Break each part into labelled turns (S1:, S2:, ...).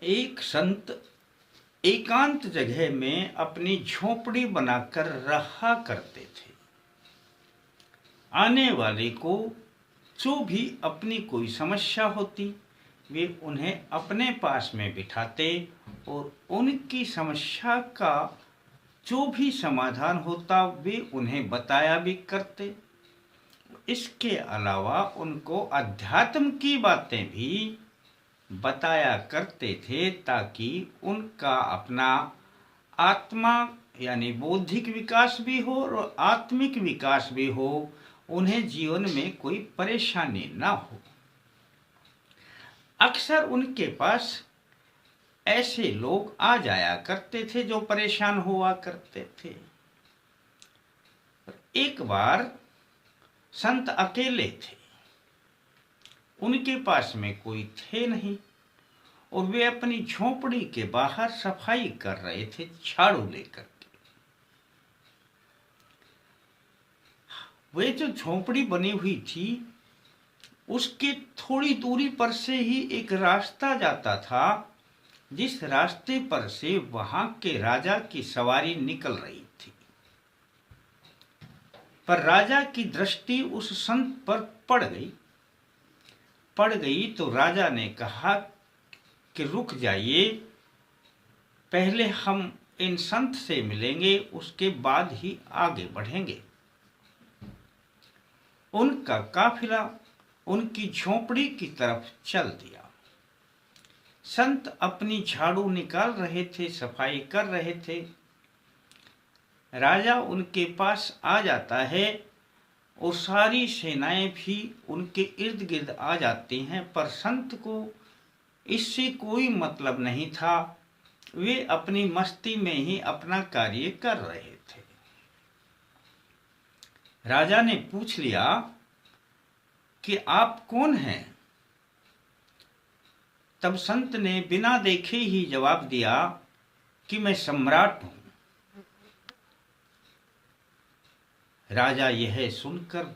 S1: एक संत एकांत जगह में अपनी झोपड़ी बनाकर रहा करते थे। आने वाले को जो भी अपनी कोई समस्या होती वे उन्हें अपने पास में बिठाते और उनकी समस्या का जो भी समाधान होता वे उन्हें बताया भी करते। इसके अलावा उनको अध्यात्म की बातें भी बताया करते थे ताकि उनका अपना आत्मा यानी बौद्धिक विकास भी हो और आत्मिक विकास भी हो, उन्हें जीवन में कोई परेशानी ना हो। अक्सर उनके पास ऐसे लोग आ जाया करते थे जो परेशान हुआ करते थे। एक बार संत अकेले थे, उनके पास में कोई थे नहीं और वे अपनी झोपड़ी के बाहर सफाई कर रहे थे झाड़ू लेकर के। वे जो झोपड़ी बनी हुई थी उसके थोड़ी दूरी पर से ही एक रास्ता जाता था, जिस रास्ते पर से वहां के राजा की सवारी निकल रही थी। पर राजा की दृष्टि उस संत पर पड़ गई तो राजा ने कहा कि रुक जाइए, पहले हम इन संत से मिलेंगे, उसके बाद ही आगे बढ़ेंगे। उनका काफिला उनकी झोपड़ी की तरफ चल दिया। संत अपनी झाड़ू निकाल रहे थे, सफाई कर रहे थे। राजा उनके पास आ जाता है और सारी सेनाएं भी उनके इर्द गिर्द आ जाती हैं, पर संत को इससे कोई मतलब नहीं था। वे अपनी मस्ती में ही अपना कार्य कर रहे थे। राजा ने पूछ लिया कि आप कौन हैं? तब संत ने बिना देखे ही जवाब दिया कि मैं सम्राट हूं। राजा यह सुनकर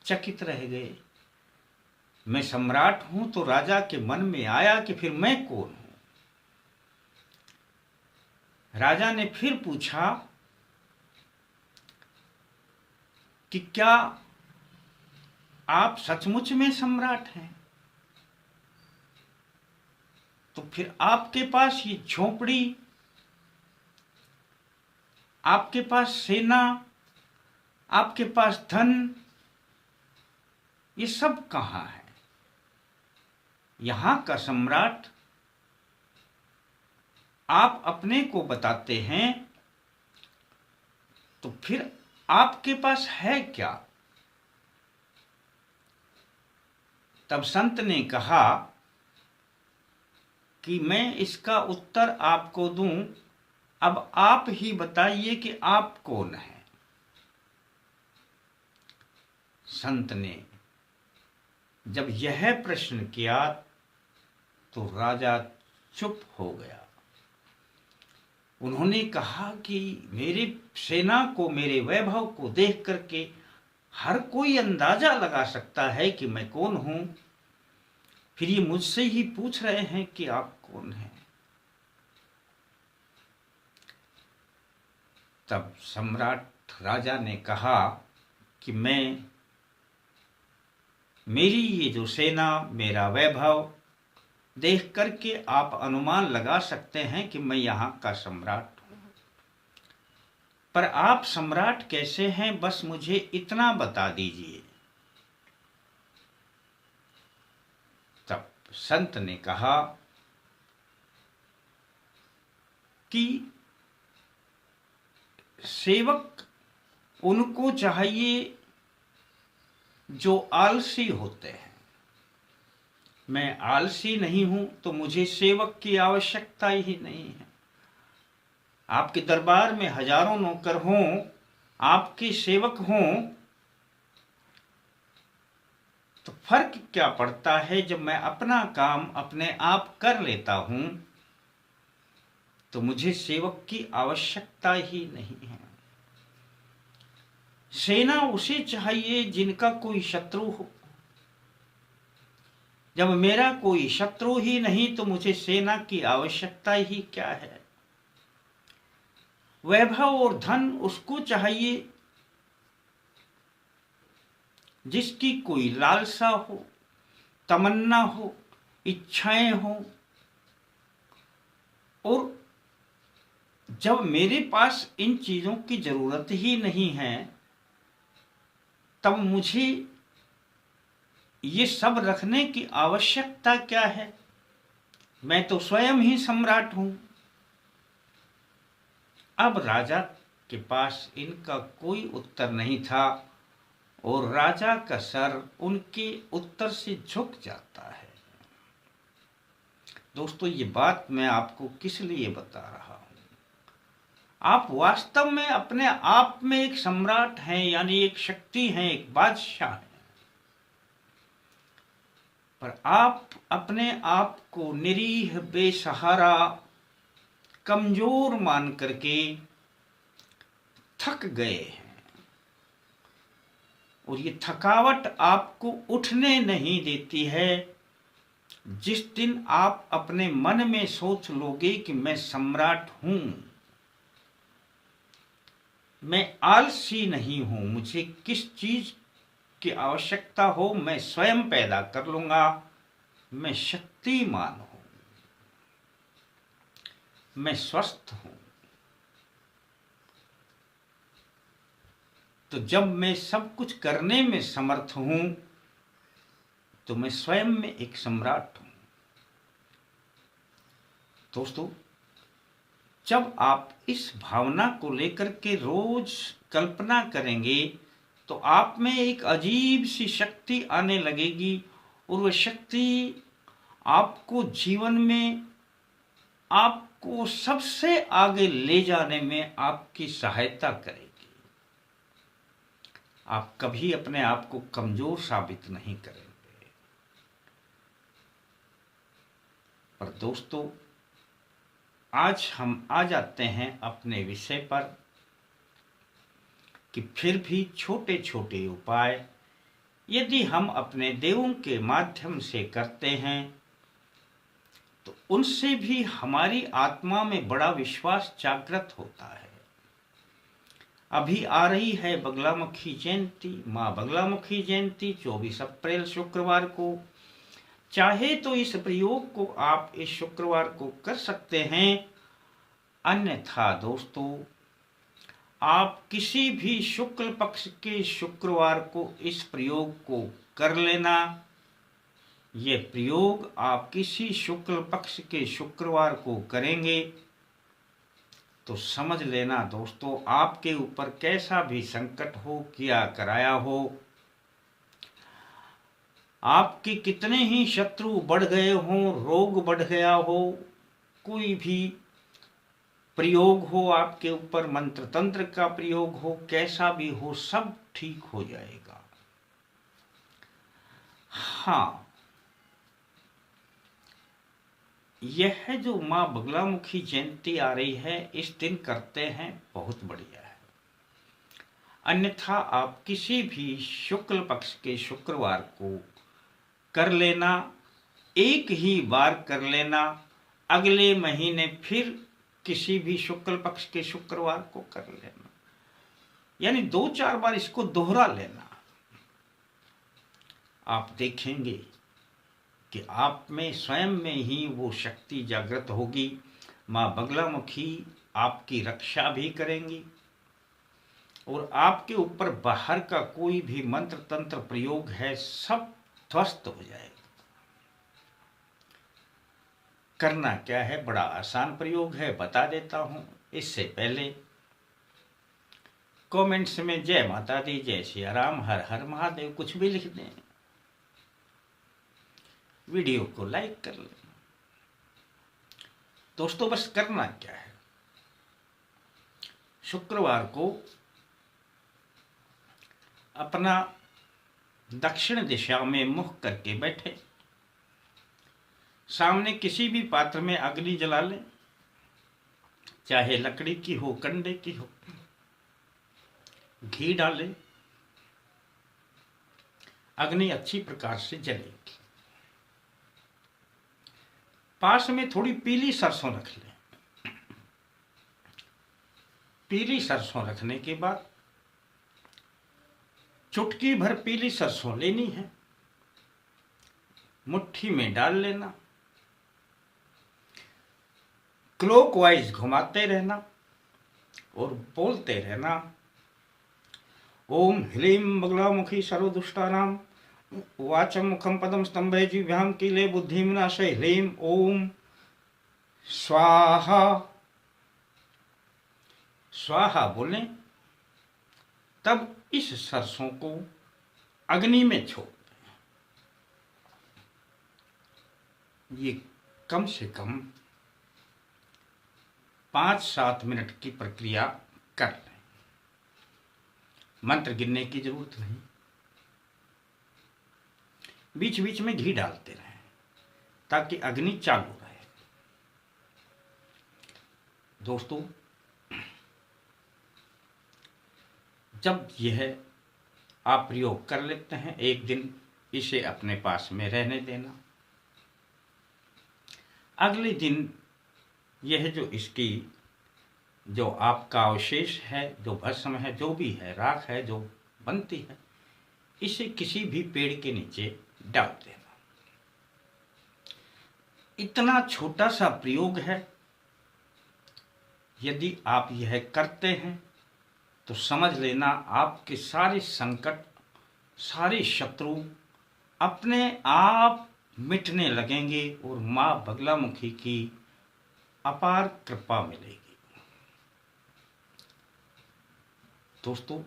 S1: चकित रह गए। मैं सम्राट हूं तो राजा के मन में आया कि फिर मैं कौन हूं। राजा ने फिर पूछा कि क्या आप सचमुच में सम्राट हैं? तो फिर आपके पास ये झोपड़ी, आपके पास सेना, आपके पास धन, ये सब कहां है? यहां का सम्राट आप अपने को बताते हैं, तो फिर आपके पास है क्या? तब संत ने कहा कि मैं इसका उत्तर आपको दूं, अब आप ही बताइए कि आप कौन हैं। संत ने जब यह प्रश्न किया तो राजा चुप हो गया। उन्होंने कहा कि मेरी सेना को, मेरे वैभव को देख करके हर कोई अंदाजा लगा सकता है कि मैं कौन हूं, फिर ये मुझसे ही पूछ रहे हैं कि आप कौन हैं। तब सम्राट राजा ने कहा कि मेरी ये जो सेना, मेरा वैभव देख करके आप अनुमान लगा सकते हैं कि मैं यहां का सम्राट हूं। पर आप सम्राट कैसे हैं, बस मुझे इतना बता दीजिए। तब संत ने कहा कि सेवक उनको चाहिए जो आलसी होते हैं। मैं आलसी नहीं हूं तो मुझे सेवक की आवश्यकता ही नहीं है। आपके दरबार में हजारों नौकर हों, आपके सेवक हों, तो फर्क क्या पड़ता है? जब मैं अपना काम अपने आप कर लेता हूं तो मुझे सेवक की आवश्यकता ही नहीं है। सेना उसे चाहिए जिनका कोई शत्रु हो। जब मेरा कोई शत्रु ही नहीं तो मुझे सेना की आवश्यकता ही क्या है। वैभव और धन उसको चाहिए जिसकी कोई लालसा हो, तमन्ना हो, इच्छाएं हो। और जब मेरे पास इन चीजों की जरूरत ही नहीं है तब मुझे ये सब रखने की आवश्यकता क्या है। मैं तो स्वयं ही सम्राट हूं। अब राजा के पास इनका कोई उत्तर नहीं था और राजा का सर उनके उत्तर से झुक जाता है। दोस्तों, ये बात मैं आपको किस लिए बता रहा हूं? आप वास्तव में अपने आप में एक सम्राट हैं, यानी एक शक्ति हैं, एक बादशाह हैं। पर आप अपने आप को निरीह, बेसहारा, कमजोर मान करके थक गए हैं और ये थकावट आपको उठने नहीं देती है। जिस दिन आप अपने मन में सोच लोगे कि मैं सम्राट हूं, मैं आलसी नहीं हूं, मुझे किस चीज की आवश्यकता हो मैं स्वयं पैदा कर लूंगा, मैं शक्तिमान हूं, मैं स्वस्थ हूं, तो जब मैं सब कुछ करने में समर्थ हूं तो मैं स्वयं में एक सम्राट हूं। दोस्तों, जब आप इस भावना को लेकर के रोज कल्पना करेंगे तो आप में एक अजीब सी शक्ति आने लगेगी और वह शक्ति आपको जीवन में आपको सबसे आगे ले जाने में आपकी सहायता करेगी। आप कभी अपने आप को कमजोर साबित नहीं करेंगे। पर दोस्तों, आज हम आ जाते हैं अपने विषय पर कि फिर भी छोटे छोटे उपाय यदि हम अपने देवों के माध्यम से करते हैं तो उनसे भी हमारी आत्मा में बड़ा विश्वास जागृत होता है। अभी आ रही है बगलामुखी जयंती, माँ बगलामुखी जयंती 24 अप्रैल शुक्रवार को। चाहे तो इस प्रयोग को आप इस शुक्रवार को कर सकते हैं, अन्यथा दोस्तों आप किसी भी शुक्ल पक्ष के शुक्रवार को इस प्रयोग को कर लेना। ये प्रयोग आप किसी शुक्ल पक्ष के शुक्रवार को करेंगे तो समझ लेना दोस्तों, आपके ऊपर कैसा भी संकट हो, किया कराया हो, आपके कितने ही शत्रु बढ़ गए हों, रोग बढ़ गया हो, कोई भी प्रयोग हो आपके ऊपर, मंत्र तंत्र का प्रयोग हो, कैसा भी हो, सब ठीक हो जाएगा। हाँ, यह जो माँ बगलामुखी जयंती आ रही है इस दिन करते हैं, बहुत बढ़िया है। अन्यथा आप किसी भी शुक्ल पक्ष के शुक्रवार को कर लेना, एक ही बार कर लेना, अगले महीने फिर किसी भी शुक्ल पक्ष के शुक्रवार को कर लेना, यानी 2-4 बार इसको दोहरा लेना। आप देखेंगे कि आप में स्वयं में ही वो शक्ति जागृत होगी। माँ बगलामुखी आपकी रक्षा भी करेंगी और आपके ऊपर बाहर का कोई भी मंत्र तंत्र प्रयोग है सब ध्वस्त हो जाएगा। करना क्या है, बड़ा आसान प्रयोग है, बता देता हूं। इससे पहले कमेंट्स में जय माता दी, जय सिया राम, हर हर महादेव कुछ भी लिख दें, वीडियो को लाइक कर लें। दोस्तों, बस करना क्या है, शुक्रवार को अपना दक्षिण दिशा में मुख करके बैठे, सामने किसी भी पात्र में अग्नि जला लें, चाहे लकड़ी की हो, कंडे की हो, घी डालें, अग्नि अच्छी प्रकार से जलेगी। पास में थोड़ी पीली सरसों रख लें। पीली सरसों रखने के बाद चुटकी भर पीली सरसों लेनी है, मुट्ठी में डाल लेना, क्लॉकवाइज घुमाते रहना और बोलते रहना, ओम ह्लीं बगलामुखी सर्वदुष्टानां वाचम मुखम पदम स्तंभे जिह्वाम कीले बुद्धि विनाशे ह्लीं ओम स्वाहा। स्वाहा बोलें, तब इस सरसों को अग्नि में छोड़ दें। ये कम से कम 5-7 मिनट की प्रक्रिया कर लें। मंत्र गिनने की जरूरत नहीं, बीच बीच में घी डालते रहें ताकि अग्नि चालू रहे। दोस्तों, जब यह आप प्रयोग कर लेते हैं, एक दिन इसे अपने पास में रहने देना। अगले दिन यह जो इसकी जो आपका अवशेष है, जो भस्म है, जो भी है, राख है जो बनती है, इसे किसी भी पेड़ के नीचे डाल देना। इतना छोटा सा प्रयोग है, यदि आप यह करते हैं तो समझ लेना आपके सारे संकट, सारे शत्रु अपने आप मिटने लगेंगे और मां बगलामुखी की अपार कृपा मिलेगी। दोस्तों,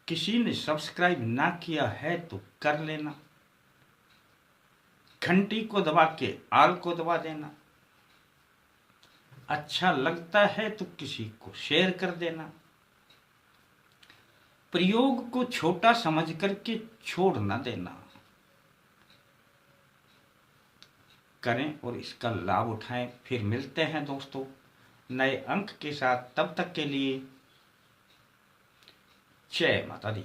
S1: किसी ने सब्सक्राइब ना किया है तो कर लेना, घंटी को दबा के आल को दबा देना, अच्छा लगता है तो किसी को शेयर कर देना। प्रयोग को छोटा समझ करके छोड़ न देना, करें और इसका लाभ उठाएं। फिर मिलते हैं दोस्तों नए अंक के साथ, तब तक के लिए जय माता दी।